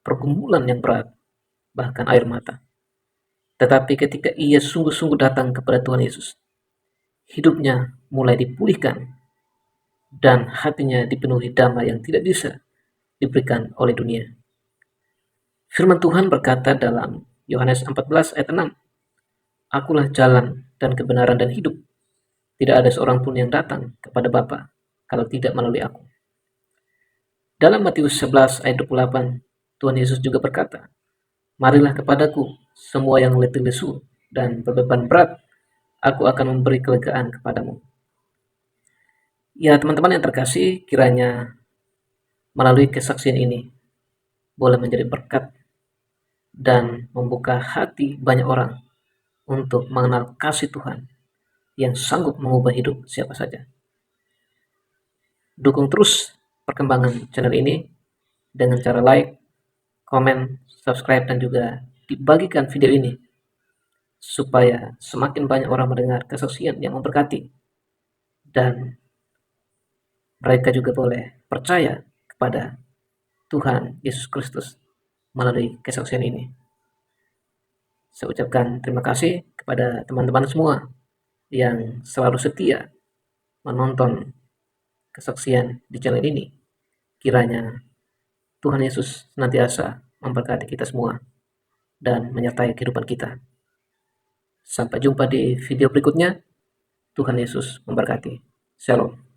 pergumulan yang berat, bahkan air mata. Tetapi ketika ia sungguh-sungguh datang kepada Tuhan Yesus, hidupnya mulai dipulihkan dan hatinya dipenuhi damai yang tidak bisa diberikan oleh dunia. Firman Tuhan berkata dalam Yohanes 14 ayat 6, "Akulah jalan dan kebenaran dan hidup. Tidak ada seorang pun yang datang kepada Bapa kalau tidak melalui aku." Dalam Matius 11 ayat 28, Tuhan Yesus juga berkata, "Marilah kepadaku semua yang letih lesu dan berbeban berat, aku akan memberi kelegaan kepadamu." Ya, teman-teman yang terkasih, kiranya melalui kesaksian ini boleh menjadi berkat dan membuka hati banyak orang untuk mengenal kasih Tuhan yang sanggup mengubah hidup siapa saja. Dukung terus perkembangan channel ini dengan cara like, komen, subscribe, dan juga dibagikan video ini supaya semakin banyak orang mendengar kesaksian yang memberkati dan mereka juga boleh percaya kepada Tuhan Yesus Kristus melalui kesaksian ini. Saya ucapkan terima kasih kepada teman-teman semua yang selalu setia menonton kesaksian di channel ini. Kiranya Tuhan Yesus senantiasa memberkati kita semua dan menyertai kehidupan kita. Sampai jumpa di video berikutnya. Tuhan Yesus memberkati. Shalom.